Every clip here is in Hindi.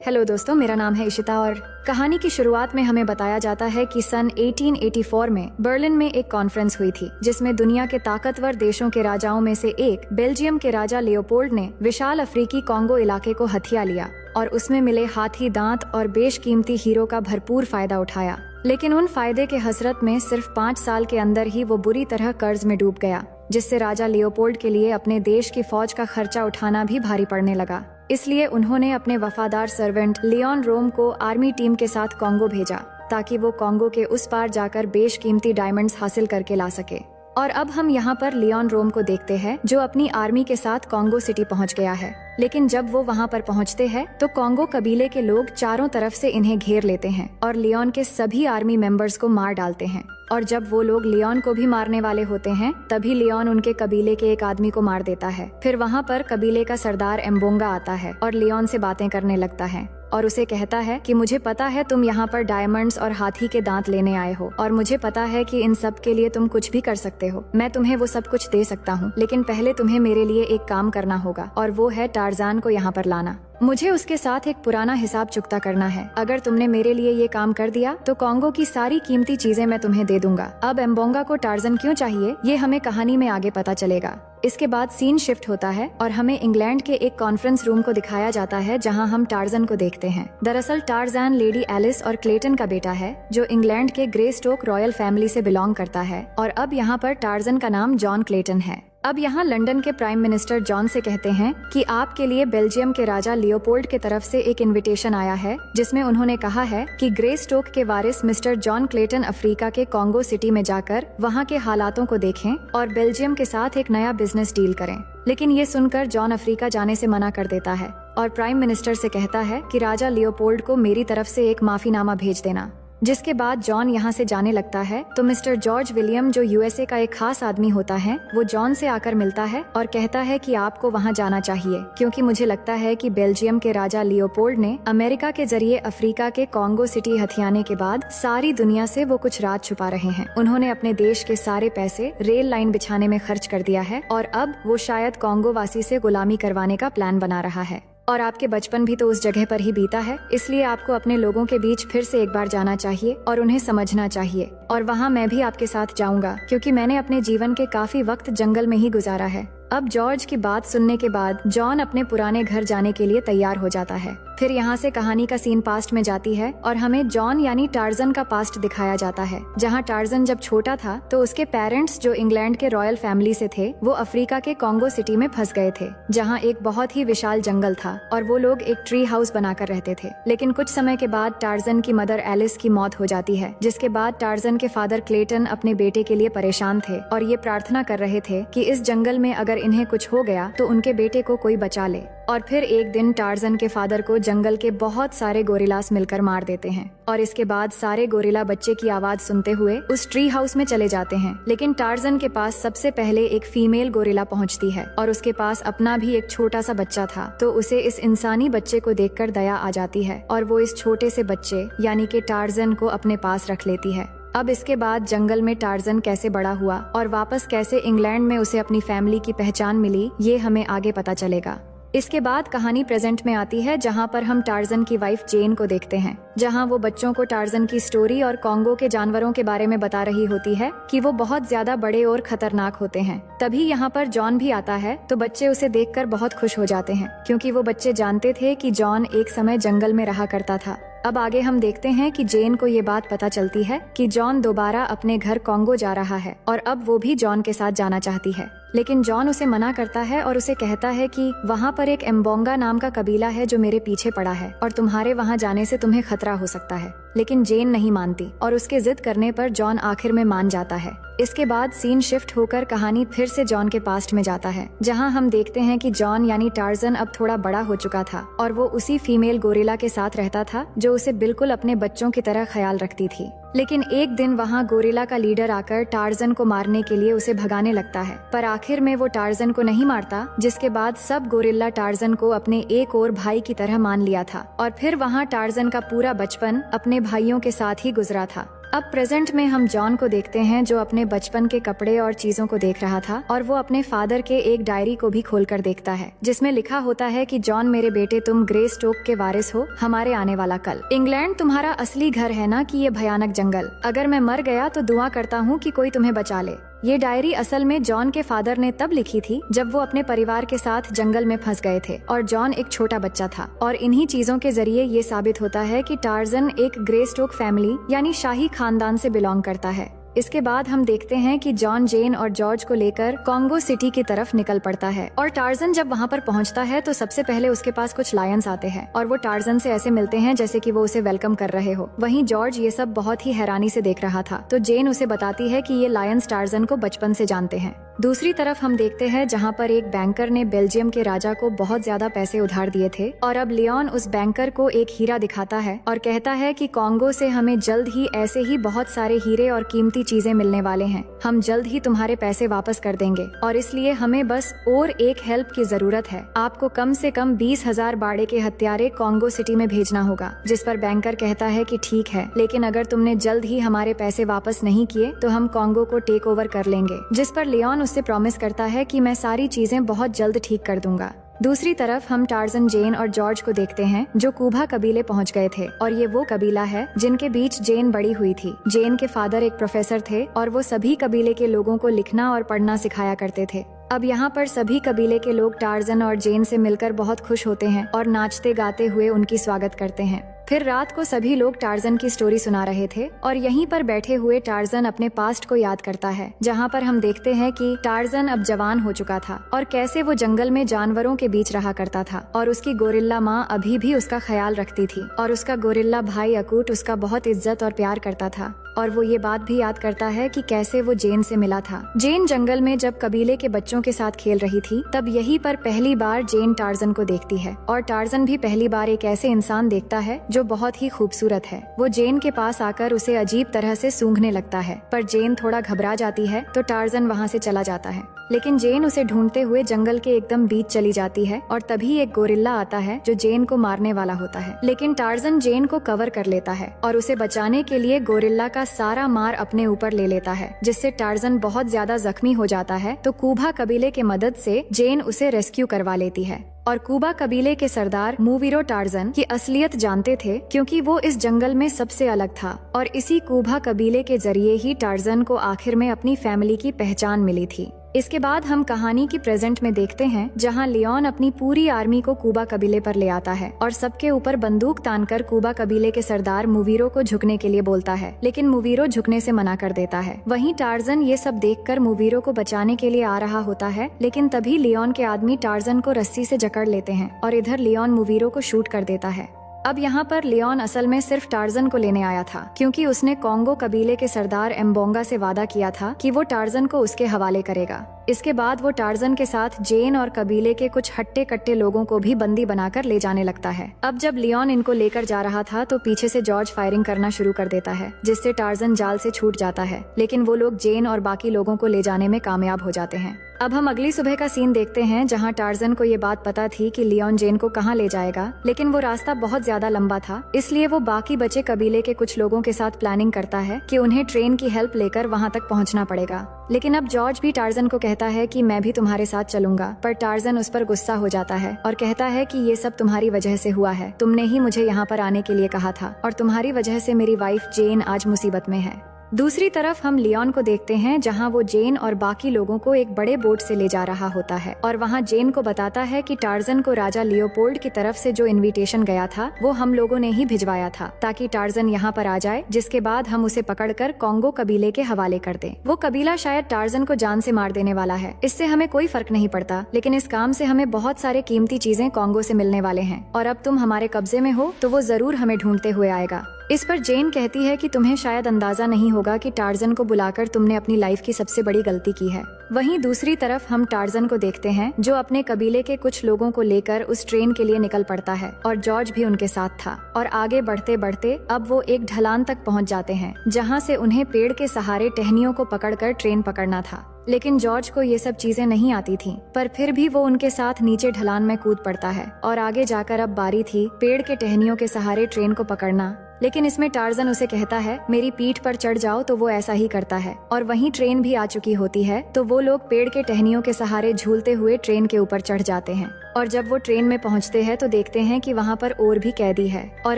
हेलो दोस्तों, मेरा नाम है इशिता और कहानी की शुरुआत में हमें बताया जाता है कि सन 1884 में बर्लिन में एक कॉन्फ्रेंस हुई थी जिसमें दुनिया के ताकतवर देशों के राजाओं में से एक बेल्जियम के राजा लियोपोल्ड ने विशाल अफ्रीकी कॉन्गो इलाके को हथिया लिया और उसमें मिले हाथी दांत और बेशकीमती हीरो का भरपूर फायदा उठाया। लेकिन उन फायदे के हसरत में सिर्फ 5 साल के अंदर ही वो बुरी तरह कर्ज में डूब गया, जिससे राजा लियोपोल्ड के लिए अपने देश की फौज का खर्चा उठाना भी भारी पड़ने लगा। इसलिए उन्होंने अपने वफादार सर्वेंट लियोन रोम को आर्मी टीम के साथ कॉन्गो भेजा ताकि वो कॉन्गो के उस पार जाकर बेशकीमती डायमंड्स हासिल करके ला सके। और अब हम यहाँ पर लियोन रोम को देखते हैं जो अपनी आर्मी के साथ कॉन्गो सिटी पहुँच गया है। लेकिन जब वो वहाँ पर पहुँचते हैं तो कॉन्गो कबीले के लोग चारों तरफ से इन्हें घेर लेते हैं और लियोन के सभी आर्मी मेंबर्स को मार डालते हैं। और जब वो लोग लियोन को भी मारने वाले होते हैं तभी लियोन उनके कबीले के एक आदमी को मार देता है। फिर वहाँ पर कबीले का सरदार एम्बोंगा आता है और लियोन से बातें करने लगता है और उसे कहता है कि मुझे पता है तुम यहाँ पर डायमंड्स और हाथी के दांत लेने आए हो और मुझे पता है कि इन सब के लिए तुम कुछ भी कर सकते हो। मैं तुम्हें वो सब कुछ दे सकता हूँ, लेकिन पहले तुम्हें मेरे लिए एक काम करना होगा और वो है टार्जान को यहाँ पर लाना। मुझे उसके साथ एक पुराना हिसाब चुकता करना है। अगर तुमने मेरे लिए ये काम कर दिया तो कॉन्गो की सारी कीमती चीजें मैं तुम्हें दे दूंगा। अब एम्बोंगा को टार्जन क्यों चाहिए ये हमें कहानी में आगे पता चलेगा। इसके बाद सीन शिफ्ट होता है और हमें इंग्लैंड के एक कॉन्फ्रेंस रूम को दिखाया जाता है जहां हम टार्जन को देखते हैं। दरअसल टार्जन लेडी एलिस और क्लेटन का बेटा है जो इंग्लैंड के ग्रेस्टोक रॉयल फैमिली से बिलोंग करता है और अब यहाँ पर टार्जन का नाम जॉन क्लेटन है। अब यहाँ लंदन के प्राइम मिनिस्टर जॉन से कहते हैं कि आपके लिए बेल्जियम के राजा लियोपोल्ड के तरफ से एक इनविटेशन आया है जिसमें उन्होंने कहा है कि ग्रेस्टोक के वारिस मिस्टर जॉन क्लेटन अफ्रीका के कॉन्गो सिटी में जाकर वहाँ के हालातों को देखें और बेल्जियम के साथ एक नया बिजनेस डील करें। लेकिन ये सुनकर जॉन अफ्रीका जाने से मना कर देता है और प्राइम मिनिस्टर से कहता है कि राजा लियोपोल्ड को मेरी तरफ से एक माफीनामा भेज देना। जिसके बाद जॉन यहाँ से जाने लगता है तो मिस्टर जॉर्ज विलियम जो यूएसए का एक खास आदमी होता है वो जॉन से आकर मिलता है और कहता है कि आपको वहाँ जाना चाहिए क्योंकि मुझे लगता है कि बेल्जियम के राजा लियोपोल्ड ने अमेरिका के जरिए अफ्रीका के कॉन्गो सिटी हथियाने के बाद सारी दुनिया से वो कुछ राज छुपा रहे हैं। उन्होंने अपने देश के सारे पैसे रेल लाइन बिछाने में खर्च कर दिया है और अब वो शायद कॉन्गो वासी से गुलामी करवाने का प्लान बना रहा है। और आपके बचपन भी तो उस जगह पर ही बीता है, इसलिए आपको अपने लोगों के बीच फिर से एक बार जाना चाहिए और उन्हें समझना चाहिए। और वहाँ मैं भी आपके साथ जाऊंगा क्योंकि मैंने अपने जीवन के काफी वक्त जंगल में ही गुजारा है। अब जॉर्ज की बात सुनने के बाद जॉन अपने पुराने घर जाने के लिए तैयार हो जाता है। फिर यहाँ से कहानी का सीन पास्ट में जाती है और हमें जॉन यानी टार्जन का पास्ट दिखाया जाता है जहाँ टार्जन जब छोटा था तो उसके पेरेंट्स जो इंग्लैंड के रॉयल फैमिली से थे वो अफ्रीका के कॉन्गो सिटी में फंस गए थे जहाँ एक बहुत ही विशाल जंगल था और वो लोग एक ट्री हाउस बनाकर रहते थे। लेकिन कुछ समय के बाद टार्जन की मदर एलिस की मौत हो जाती है, जिसके बाद टार्जन के फादर क्लेटन अपने बेटे के लिए परेशान थे और ये प्रार्थना कर रहे थे कि इस जंगल में अगर इन्हें कुछ हो गया तो उनके बेटे को कोई बचा ले। और फिर एक दिन टार्जन के फादर को जंगल के बहुत सारे गोरिल्लास मिलकर मार देते हैं और इसके बाद सारे गोरिल्ला बच्चे की आवाज सुनते हुए उस ट्री हाउस में चले जाते हैं। लेकिन टार्जन के पास सबसे पहले एक फीमेल गोरिल्ला पहुंचती है और उसके पास अपना भी एक छोटा सा बच्चा था, तो उसे इस इंसानी बच्चे को देखकर दया आ जाती है और वो इस छोटे से बच्चे यानी कि टार्जन को अपने पास रख लेती है। अब इसके बाद जंगल में टार्जन कैसे बड़ा हुआ और वापस कैसे इंग्लैंड में उसे अपनी फैमिली की पहचान मिली ये हमें आगे पता चलेगा। इसके बाद कहानी प्रेजेंट में आती है जहाँ पर हम टार्जन की वाइफ जेन को देखते हैं, जहाँ वो बच्चों को टार्जन की स्टोरी और कॉन्गो के जानवरों के बारे में बता रही होती है कि वो बहुत ज्यादा बड़े और खतरनाक होते हैं। तभी यहाँ पर जॉन भी आता है तो बच्चे उसे देखकर बहुत खुश हो जाते हैं क्योंकि वो बच्चे जानते थे कि जॉन एक समय जंगल में रहा करता था। अब आगे हम देखते हैं कि जेन को ये बात पता चलती है कि जॉन दोबारा अपने घर कॉन्गो जा रहा है और अब वो भी जॉन के साथ जाना चाहती है। लेकिन जॉन उसे मना करता है और उसे कहता है कि वहाँ पर एक एम्बोंगा नाम का कबीला है जो मेरे पीछे पड़ा है और तुम्हारे वहाँ जाने से तुम्हें खतरा हो सकता है। लेकिन जेन नहीं मानती और उसके जिद करने पर जॉन आखिर में मान जाता है। इसके बाद सीन शिफ्ट होकर कहानी फिर से जॉन के पास्ट में जाता है जहां हम देखते हैं कि जॉन यानी टार्जन अब थोड़ा बड़ा हो चुका था और वो उसी फीमेल गोरिल्ला के साथ रहता था जो उसे बिल्कुल अपने बच्चों की तरह ख्याल रखती थी। लेकिन एक दिन वहाँ गोरिल्ला का लीडर आकर टार्जन को मारने के लिए उसे भगाने लगता है, पर आखिर में वो टार्जन को नहीं मारता, जिसके बाद सब गोरिल्ला टार्जन को अपने एक और भाई की तरह मान लिया था और फिर वहाँ टार्जन का पूरा बचपन अपने भाइयों के साथ ही गुजरा था। अब प्रेजेंट में हम जॉन को देखते हैं जो अपने बचपन के कपड़े और चीजों को देख रहा था और वो अपने फादर के एक डायरी को भी खोलकर देखता है जिसमें लिखा होता है कि जॉन मेरे बेटे, तुम ग्रे स्टोक के वारिस हो, हमारे आने वाला कल। इंग्लैंड तुम्हारा असली घर है ना कि ये भयानक जंगल। अगर मैं मर गया तो दुआ करता हूँ कि कोई तुम्हें बचा ले। ये डायरी असल में जॉन के फादर ने तब लिखी थी जब वो अपने परिवार के साथ जंगल में फंस गए थे और जॉन एक छोटा बच्चा था। और इन्हीं चीजों के जरिए ये साबित होता है कि टार्जन एक ग्रे स्टोक फैमिली यानी शाही खानदान से बिलोंग करता है। इसके बाद हम देखते हैं कि जॉन जेन और जॉर्ज को लेकर कॉन्गो सिटी की तरफ निकल पड़ता है और टार्जन जब वहाँ पर पहुँचता है तो सबसे पहले उसके पास कुछ लायंस आते हैं और वो टार्जन से ऐसे मिलते हैं जैसे कि वो उसे वेलकम कर रहे हो। वहीं जॉर्ज ये सब बहुत ही हैरानी से देख रहा था तो जेन उसे बताती है कि ये लायंस टार्जन को बचपन से जानते हैं। दूसरी तरफ हम देखते हैं जहाँ पर एक बैंकर ने बेल्जियम के राजा को बहुत ज्यादा पैसे उधार दिए थे और अब लियोन उस बैंकर को एक हीरा दिखाता है और कहता है कि कॉन्गो से हमें जल्द ही ऐसे ही बहुत सारे हीरे और कीमती चीजें मिलने वाले हैं। हम जल्द ही तुम्हारे पैसे वापस कर देंगे और इसलिए हमें बस और एक हेल्प की जरूरत है। आपको कम से कम 20,000 बाड़े के हत्यारे कॉन्गो सिटी में भेजना होगा। जिस पर बैंकर कहता है कि ठीक है, लेकिन अगर तुमने जल्द ही हमारे पैसे वापस नहीं किए तो हम कॉन्गो को टेक ओवर कर लेंगे। जिस पर लियोन उससे प्रॉमिस करता है कि मैं सारी चीजें बहुत जल्द ठीक कर दूंगा। दूसरी तरफ हम टार्जन, जेन और जॉर्ज को देखते हैं जो कूबा कबीले पहुंच गए थे और ये वो कबीला है जिनके बीच जेन बड़ी हुई थी। जेन के फादर एक प्रोफेसर थे और वो सभी कबीले के लोगों को लिखना और पढ़ना सिखाया करते थे। अब यहाँ पर सभी कबीले के लोग टार्जन और जेन से मिलकर बहुत खुश होते हैं और नाचते गाते हुए उनकी स्वागत करते हैं। फिर रात को सभी लोग टार्जन की स्टोरी सुना रहे थे और यहीं पर बैठे हुए टार्जन अपने पास्ट को याद करता है जहाँ पर हम देखते हैं कि टार्जन अब जवान हो चुका था और कैसे वो जंगल में जानवरों के बीच रहा करता था और उसकी गोरिल्ला माँ अभी भी उसका ख्याल रखती थी और उसका गोरिल्ला भाई अकूट उसका बहुत इज्जत और प्यार करता था। और वो ये बात भी याद करता है कि कैसे वो जेन से मिला था। जेन जंगल में जब कबीले के बच्चों के साथ खेल रही थी तब यहीं पर पहली बार जेन टार्जन को देखती है और टार्जन भी पहली बार एक ऐसे इंसान देखता है जो बहुत ही खूबसूरत है। वो जेन के पास आकर उसे अजीब तरह से सूंघने लगता है पर जेन थोड़ा घबरा जाती है तो टार्जन वहाँ से चला जाता है। लेकिन जेन उसे ढूंढते हुए जंगल के एकदम बीच चली जाती है और तभी एक गोरिल्ला आता है जो जेन को मारने वाला होता है। लेकिन टार्जन जेन को कवर कर लेता है और उसे बचाने के लिए गोरिल्ला का सारा मार अपने ऊपर ले लेता है जिससे टार्जन बहुत ज्यादा जख्मी हो जाता है। तो कूबा कबीले की मदद से जेन उसे रेस्क्यू करवा लेती है और कूबा कबीले के सरदार मूवीरो टार्जन की असलियत जानते थे क्योंकि वो इस जंगल में सबसे अलग था और इसी कूबा कबीले के जरिए ही टार्जन को आखिर में अपनी फैमिली की पहचान मिली थी। इसके बाद हम कहानी की प्रेजेंट में देखते हैं जहां लियोन अपनी पूरी आर्मी को कूबा कबीले पर ले आता है और सबके ऊपर बंदूक तानकर कूबा कबीले के सरदार मूवीरो को झुकने के लिए बोलता है, लेकिन मूवीरो झुकने से मना कर देता है। वहीं टार्जन ये सब देखकर मूवीरो को बचाने के लिए आ रहा होता है, लेकिन तभी लियोन के आदमी टार्जन को रस्सी से जकड़ लेते हैं और इधर लियोन मूवीरो को शूट कर देता है। अब यहाँ पर लियोन असल में सिर्फ टार्जन को लेने आया था क्योंकि उसने कॉन्गो कबीले के सरदार एम्बोंगा से वादा किया था कि वो टार्जन को उसके हवाले करेगा। इसके बाद वो टार्जन के साथ जेन और कबीले के कुछ हट्टे कट्टे लोगों को भी बंदी बनाकर ले जाने लगता है। अब जब लियोन इनको लेकर जा रहा था तो पीछे से जॉर्ज फायरिंग करना शुरू कर देता है जिससे टार्जन जाल से छूट जाता है, लेकिन वो लोग जेन और बाकी लोगों को ले जाने में कामयाब हो जाते हैं। अब हम अगली सुबह का सीन देखते हैं जहां टार्जन को ये बात पता थी कि लियोन जेन को कहां ले जाएगा, लेकिन वो रास्ता बहुत ज्यादा लंबा था इसलिए वो बाकी बचे कबीले के कुछ लोगों के साथ प्लानिंग करता है कि उन्हें ट्रेन की हेल्प लेकर वहां तक पहुंचना पड़ेगा। लेकिन अब जॉर्ज भी टार्जन को कहता है कि मैं भी तुम्हारे साथ चलूंगा, पर टार्जन उस पर गुस्सा हो जाता है और कहता है कि ये सब तुम्हारी वजह से हुआ है, तुमने ही मुझे यहाँ पर आने के लिए कहा था और तुम्हारी वजह से मेरी वाइफ जेन आज मुसीबत में है। दूसरी तरफ हम लियोन को देखते हैं जहां वो जेन और बाकी लोगों को एक बड़े बोट से ले जा रहा होता है और वहां जेन को बताता है कि टार्जन को राजा लियोपोल्ड की तरफ से जो इनविटेशन गया था वो हम लोगों ने ही भिजवाया था ताकि टार्जन यहाँ पर आ जाए, जिसके बाद हम उसे पकड़कर कॉन्गो कबीले के हवाले कर दें। वो कबीला शायद टार्जन को जान से मार देने वाला है, इससे हमें कोई फर्क नहीं पड़ता, लेकिन इस काम से हमें बहुत सारे कीमती चीजें कॉन्गो से मिलने वाले हैं और अब तुम हमारे कब्जे में हो तो वो जरूर हमें ढूंढते हुए आएगा। इस पर जेन कहती है कि तुम्हें शायद अंदाजा नहीं होगा कि टार्जन को बुलाकर तुमने अपनी लाइफ की सबसे बड़ी गलती की है। वहीं दूसरी तरफ हम टार्जन को देखते हैं जो अपने कबीले के कुछ लोगों को लेकर उस ट्रेन के लिए निकल पड़ता है और जॉर्ज भी उनके साथ था और आगे बढ़ते बढ़ते अब वो एक ढलान तक पहुंच जाते हैं जहां से उन्हें पेड़ के सहारे टहनियों को पकड़कर ट्रेन पकड़ना था। लेकिन जॉर्ज को ये सब चीजें नहीं आती थीं, पर फिर भी वो उनके साथ नीचे ढलान में कूद पड़ता है और आगे जाकर अब बारी थी पेड़ के टहनियों के सहारे ट्रेन को पकड़ना। लेकिन इसमें टार्जन उसे कहता है मेरी पीठ पर चढ़ जाओ, तो वो ऐसा ही करता है। और वहीं ट्रेन भी आ चुकी होती है, तो वो लोग पेड़ के टहनियों के सहारे झूलते हुए ट्रेन के ऊपर चढ़ जाते हैं। और जब वो ट्रेन में पहुंचते हैं तो देखते हैं कि वहाँ पर और भी कैदी है। और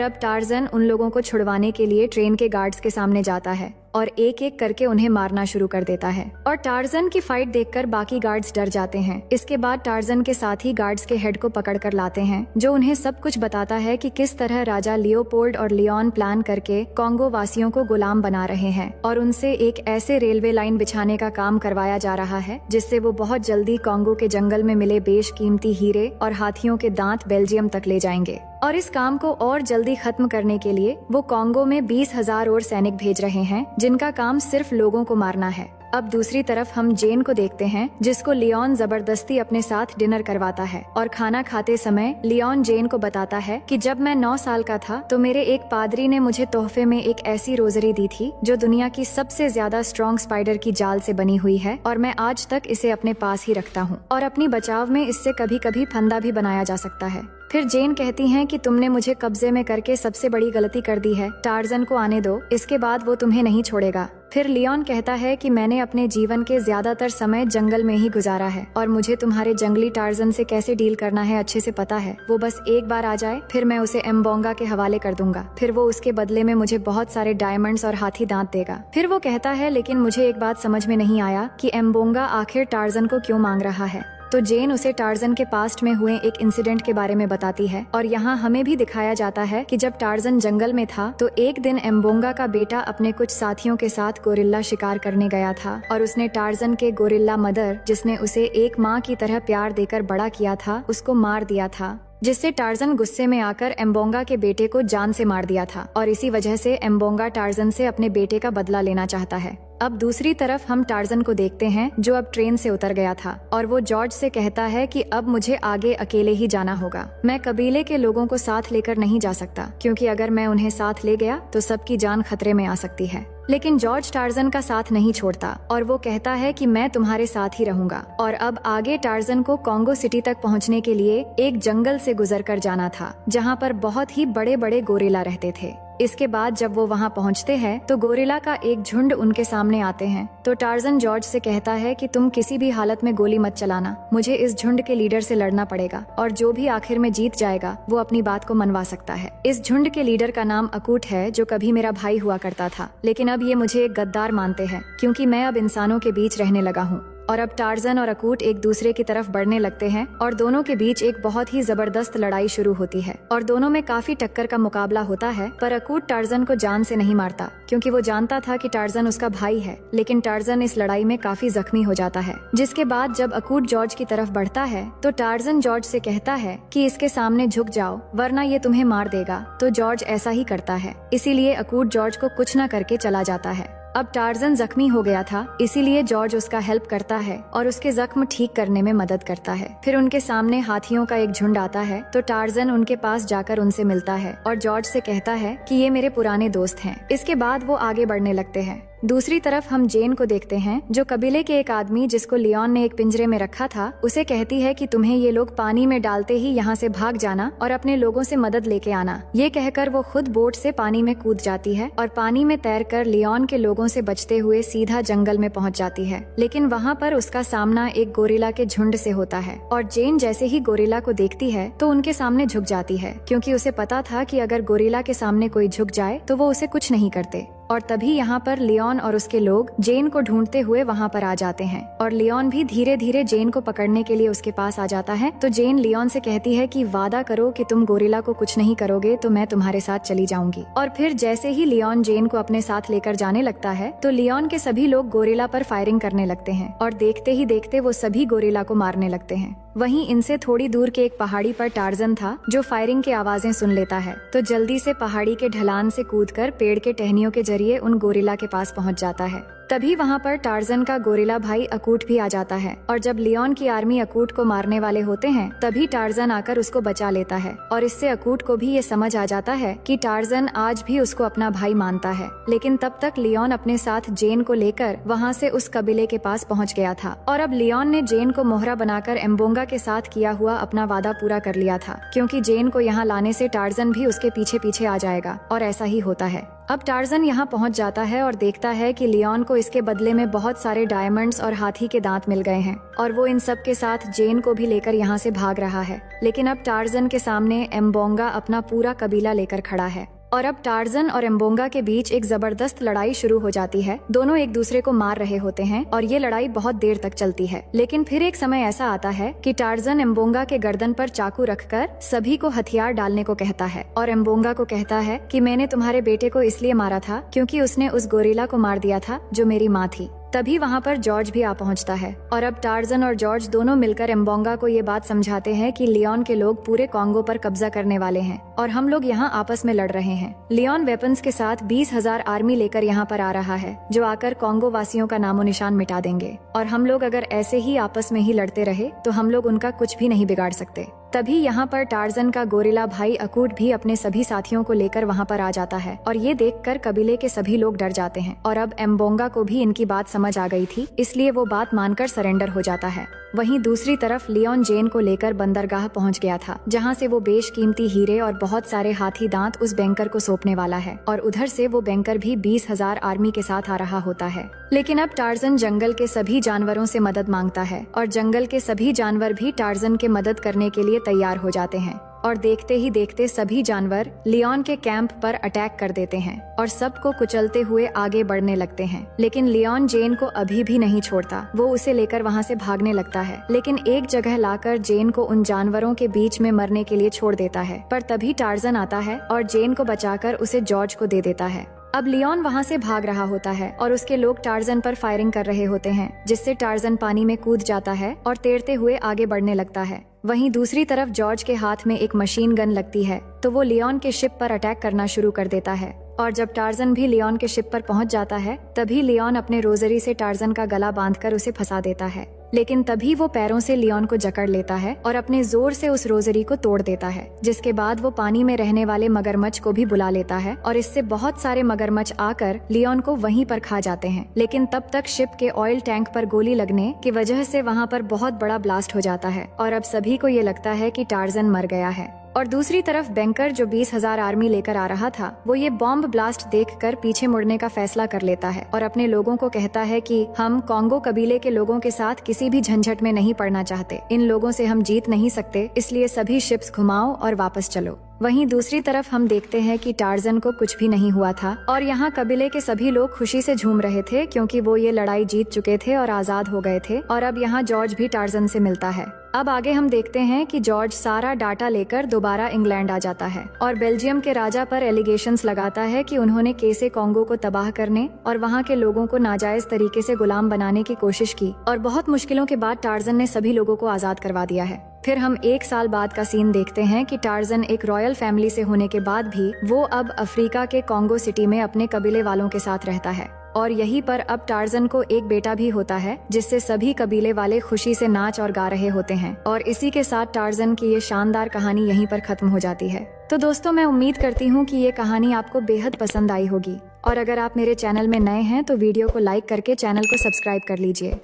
अब टार्जन उन लोगों को छुड़वाने के लिए ट्रेन के गार्ड्स के सामने जाता है और एक एक करके उन्हें मारना शुरू कर देता है। और टार्जन की फाइट देखकर बाकी गार्ड्स डर जाते हैं। इसके बाद टार्जन के साथी गार्ड्स के हेड को पकड़ कर लाते हैं, जो उन्हें सब कुछ बताता है कि किस तरह राजा लियोपोल्ड और लियोन प्लान करके कॉन्गो वासियों को गुलाम बना रहे हैं और उनसे एक ऐसे रेलवे लाइन बिछाने का काम करवाया जा रहा है जिससे वो बहुत जल्दी कॉन्गो के जंगल में मिले बेशकीमती हीरे और हाथियों के दांत बेल्जियम तक ले जाएंगे। और इस काम को और जल्दी खत्म करने के लिए वो कॉन्गो में 20,000 और सैनिक भेज रहे हैं, जिनका काम सिर्फ लोगों को मारना है। अब दूसरी तरफ हम जेन को देखते हैं, जिसको लियोन जबरदस्ती अपने साथ डिनर करवाता है। और खाना खाते समय लियोन जेन को बताता है कि जब मैं 9 साल का था तो मेरे एक पादरी ने मुझे तोहफे में एक ऐसी रोजरी दी थी जो दुनिया की सबसे ज्यादा स्ट्रॉन्ग स्पाइडर की जाल से बनी हुई है, और मैं आज तक इसे अपने पास ही रखता हूँ। और अपनी बचाव में इससे कभी कभी फंदा भी बनाया जा सकता है। फिर जेन कहती हैं कि तुमने मुझे कब्जे में करके सबसे बड़ी गलती कर दी है, टार्जन को आने दो, इसके बाद वो तुम्हें नहीं छोड़ेगा। फिर लियोन कहता है कि मैंने अपने जीवन के ज्यादातर समय जंगल में ही गुजारा है और मुझे तुम्हारे जंगली टार्जन से कैसे डील करना है अच्छे से पता है। वो बस एक बार आ जाए, फिर मैं उसे एम्बोंगा के हवाले कर दूंगा। फिर वो उसके बदले में मुझे बहुत सारे डायमंड्स और हाथी दांत देगा। फिर वो कहता है लेकिन मुझे एक बात समझ में नहीं आया कि एम्बोंगा आखिर टार्जन को क्यों मांग रहा है। तो जेन उसे टार्जन के पास्ट में हुए एक इंसिडेंट के बारे में बताती है। और यहाँ हमें भी दिखाया जाता है कि जब टार्जन जंगल में था तो एक दिन एम्बोंगा का बेटा अपने कुछ साथियों के साथ गोरिल्ला शिकार करने गया था और उसने टार्जन के गोरिल्ला मदर, जिसने उसे एक माँ की तरह प्यार देकर बड़ा किया था, उसको मार दिया था, जिससे टार्जन गुस्से में आकर एम्बोंगा के बेटे को जान से मार दिया था। और इसी वजह से एम्बोंगा टार्जन से अपने बेटे का बदला लेना चाहता है। अब दूसरी तरफ हम टार्जन को देखते हैं, जो अब ट्रेन से उतर गया था और वो जॉर्ज से कहता है कि अब मुझे आगे अकेले ही जाना होगा। मैं कबीले के लोगों को साथ लेकर नहीं जा सकता, क्योंकि अगर मैं उन्हें साथ ले गया तो सबकी जान खतरे में आ सकती है। लेकिन जॉर्ज टार्जन का साथ नहीं छोड़ता और वो कहता है कि मैं तुम्हारे साथ ही रहूंगा। और अब आगे टार्जन को कॉन्गो सिटी तक पहुंचने के लिए एक जंगल से गुजर कर जाना था, जहां पर बहुत ही बड़े बड़े गोरिल्ला रहते थे। इसके बाद जब वो वहाँ पहुँचते हैं तो गोरिल्ला का एक झुंड उनके सामने आते हैं। तो टार्जन जॉर्ज से कहता है कि तुम किसी भी हालत में गोली मत चलाना, मुझे इस झुंड के लीडर से लड़ना पड़ेगा और जो भी आखिर में जीत जाएगा वो अपनी बात को मनवा सकता है। इस झुंड के लीडर का नाम अकूट है, जो कभी मेरा भाई हुआ करता था, लेकिन अब ये मुझे एक गद्दार मानते हैं क्योंकि मैं अब इंसानों के बीच रहने लगा हूँ। और अब टार्जन और अकूट एक दूसरे की तरफ बढ़ने लगते हैं और दोनों के बीच एक बहुत ही जबरदस्त लड़ाई शुरू होती है और दोनों में काफी टक्कर का मुकाबला होता है। पर अकूट टार्जन को जान से नहीं मारता, क्योंकि वो जानता था कि टार्जन उसका भाई है। लेकिन टार्जन इस लड़ाई में काफी जख्मी हो जाता है। जिसके बाद जब अकूट जॉर्ज की तरफ बढ़ता है तो टार्जन जॉर्ज से कहता है कि इसके सामने झुक जाओ, वरना ये तुम्हें मार देगा। तो जॉर्ज ऐसा ही करता है, इसीलिए अकूट जॉर्ज को कुछ न करके चला जाता है। अब टार्जन जख्मी हो गया था, इसीलिए जॉर्ज उसका हेल्प करता है और उसके जख्म ठीक करने में मदद करता है। फिर उनके सामने हाथियों का एक झुंड आता है, तो टार्जन उनके पास जाकर उनसे मिलता है और जॉर्ज से कहता है कि ये मेरे पुराने दोस्त हैं। इसके बाद वो आगे बढ़ने लगते हैं। दूसरी तरफ हम जेन को देखते हैं, जो कबीले के एक आदमी, जिसको लियोन ने एक पिंजरे में रखा था, उसे कहती है कि तुम्हें ये लोग पानी में डालते ही यहाँ से भाग जाना और अपने लोगों से मदद लेके आना। ये कहकर वो खुद बोट से पानी में कूद जाती है और पानी में तैरकर लियोन के लोगों से बचते हुए सीधा जंगल में पहुँच जाती है। लेकिन वहाँ पर उसका सामना एक गोरिल्ला के झुंड से होता है और जेन जैसे ही गोरिल्ला को देखती है तो उनके सामने झुक जाती है, क्योंकि उसे पता था कि अगर गोरिल्ला के सामने कोई झुक जाए तो वो उसे कुछ नहीं करते। और तभी यहाँ पर लियोन और उसके लोग जेन को ढूंढते हुए वहाँ पर आ जाते हैं और लियोन भी धीरे धीरे जेन को पकड़ने के लिए उसके पास आ जाता है। तो जेन लियोन से कहती है कि वादा करो कि तुम गोरिल्ला को कुछ नहीं करोगे तो मैं तुम्हारे साथ चली जाऊंगी। और फिर जैसे ही लियोन जेन को अपने साथ लेकर जाने लगता है तो लियोन के सभी लोग गोरिल्ला पर फायरिंग करने लगते हैं और देखते ही देखते वो सभी गोरिल्ला को मारने लगते हैं। वहीं इनसे थोड़ी दूर के एक पहाड़ी पर टार्जन था, जो फायरिंग की आवाजें सुन लेता है, तो जल्दी से पहाड़ी के ढलान से कूदकर पेड़ के टहनियों के जरिए उन गोरिल्ला के पास पहुंच जाता है। तभी वहाँ पर टार्जन का गोरिल्ला भाई अकूट भी आ जाता है और जब लियोन की आर्मी अकूट को मारने वाले होते हैं तभी टार्जन आकर उसको बचा लेता है और इससे अकूट को भी ये समझ आ जाता है कि टार्जन आज भी उसको अपना भाई मानता है। लेकिन तब तक लियोन अपने साथ जेन को लेकर वहाँ से उस कबीले के पास पहुँच गया था और अब लियोन ने जेन को मोहरा बनाकर एम्बोंगा के साथ किया हुआ अपना वादा पूरा कर लिया था, क्योंकि जेन को यहाँ लाने से टार्जन भी उसके पीछे पीछे आ जाएगा और ऐसा ही होता है। अब टार्जन यहाँ पहुँच जाता है और देखता है कि लियोन को इसके बदले में बहुत सारे डायमंड्स और हाथी के दांत मिल गए हैं और वो इन सब के साथ जेन को भी लेकर यहाँ से भाग रहा है। लेकिन अब टार्जन के सामने एम्बोंगा अपना पूरा कबीला लेकर खड़ा है और अब टार्जन और एम्बोंगा के बीच एक जबरदस्त लड़ाई शुरू हो जाती है। दोनों एक दूसरे को मार रहे होते हैं और ये लड़ाई बहुत देर तक चलती है। लेकिन फिर एक समय ऐसा आता है कि टार्जन एम्बोंगा के गर्दन पर चाकू रखकर सभी को हथियार डालने को कहता है और एम्बोंगा को कहता है कि मैंने तुम्हारे बेटे को इसलिए मारा था क्योंकि उसने उस गोरिल्ला को मार दिया था जो मेरी माँ थी। तभी वहाँ पर जॉर्ज भी आ पहुँचता है और अब टार्जन और जॉर्ज दोनों मिलकर एम्बोंगा को ये बात समझाते हैं कि लियोन के लोग पूरे कॉन्गो पर कब्जा करने वाले हैं और हम लोग यहाँ आपस में लड़ रहे हैं। लियोन वेपन्स के साथ 20,000 आर्मी लेकर यहाँ पर आ रहा है जो आकर कॉन्गो वासियों का नामो निशान मिटा देंगे और हम लोग अगर ऐसे ही आपस में ही लड़ते रहे तो हम लोग उनका कुछ भी नहीं बिगाड़ सकते। तभी यहाँ पर टार्जन का गोरिल्ला भाई अकूट भी अपने सभी साथियों को लेकर वहाँ पर आ जाता है और ये देखकर कबीले के सभी लोग डर जाते हैं और अब एम्बोंगा को भी इनकी बात समझ आ गई थी, इसलिए वो बात मानकर सरेंडर हो जाता है। वहीं दूसरी तरफ लियोन जेन को लेकर बंदरगाह पहुंच गया था जहां से वो बेशकीमती हीरे और बहुत सारे हाथी दांत उस बैंकर को सौंपने वाला है और उधर से वो बैंकर भी 20,000 आर्मी के साथ आ रहा होता है। लेकिन अब टार्जन जंगल के सभी जानवरों से मदद मांगता है और जंगल के सभी जानवर भी टार्जन के मदद करने के लिए तैयार हो जाते हैं और देखते ही देखते सभी जानवर लियोन के कैंप पर अटैक कर देते हैं और सबको कुचलते हुए आगे बढ़ने लगते हैं। लेकिन लियोन जेन को अभी भी नहीं छोड़ता, वो उसे लेकर वहाँ से भागने लगता है लेकिन एक जगह लाकर जेन को उन जानवरों के बीच में मरने के लिए छोड़ देता है। पर तभी टार्जन आता है और जेन को बचाकर उसे जॉर्ज को दे देता है। अब लियोन वहाँ से भाग रहा होता है और उसके लोग टार्जन पर फायरिंग कर रहे होते हैं जिससे टार्जन पानी में कूद जाता है और तैरते हुए आगे बढ़ने लगता है। वहीं दूसरी तरफ जॉर्ज के हाथ में एक मशीन गन लगती है तो वो लियोन के शिप पर अटैक करना शुरू कर देता है और जब टार्जन भी लियोन के शिप पर पहुंच जाता है तभी लियोन अपने रोजरी से टार्जन का गला बांधकर उसे फंसा देता है। लेकिन तभी वो पैरों से लियोन को जकड़ लेता है और अपने जोर से उस रोजरी को तोड़ देता है, जिसके बाद वो पानी में रहने वाले मगरमच्छ को भी बुला लेता है और इससे बहुत सारे मगरमच्छ आकर लियोन को वहीं पर खा जाते हैं। लेकिन तब तक शिप के ऑयल टैंक पर गोली लगने की वजह से वहाँ पर बहुत बड़ा ब्लास्ट हो जाता है और अब सभी को ये लगता है कि टार्जन मर गया है। और दूसरी तरफ बैंकर जो 20,000 आर्मी लेकर आ रहा था वो ये बॉम्ब ब्लास्ट देखकर पीछे मुड़ने का फैसला कर लेता है और अपने लोगों को कहता है कि हम कॉन्गो कबीले के लोगों के साथ किसी भी झंझट में नहीं पड़ना चाहते, इन लोगों से हम जीत नहीं सकते, इसलिए सभी शिप्स घुमाओ और वापस चलो। वहीं दूसरी तरफ हम देखते हैं कि टार्जन को कुछ भी नहीं हुआ था और यहाँ कबीले के सभी लोग खुशी से झूम रहे थे क्योंकि वो ये लड़ाई जीत चुके थे और आजाद हो गए थे। और अब यहाँ जॉर्ज भी टार्जन से मिलता है। अब आगे हम देखते हैं कि जॉर्ज सारा डाटा लेकर दोबारा इंग्लैंड आ जाता है और बेल्जियम के राजा पर एलिगेशंस लगाता है कि उन्होंने कैसे कॉन्गो को तबाह करने और वहाँ के लोगों को नाजायज तरीके से गुलाम बनाने की कोशिश की और बहुत मुश्किलों के बाद टार्जन ने सभी लोगों को आजाद करवा दिया है। फिर हम 1 साल बाद का सीन देखते हैं कि टार्जन एक रॉयल फैमिली से होने के बाद भी वो अब अफ्रीका के कॉन्गो सिटी में अपने कबीले वालों के साथ रहता है और यहीं पर अब टार्जन को एक बेटा भी होता है जिससे सभी कबीले वाले खुशी से नाच और गा रहे होते हैं। और इसी के साथ टार्जन की ये शानदार कहानी यहीं पर खत्म हो जाती है। तो दोस्तों, मैं उम्मीद करती हूँ कि ये कहानी आपको बेहद पसंद आई होगी और अगर आप मेरे चैनल में नए हैं तो वीडियो को लाइक करके चैनल को सब्सक्राइब कर लीजिए।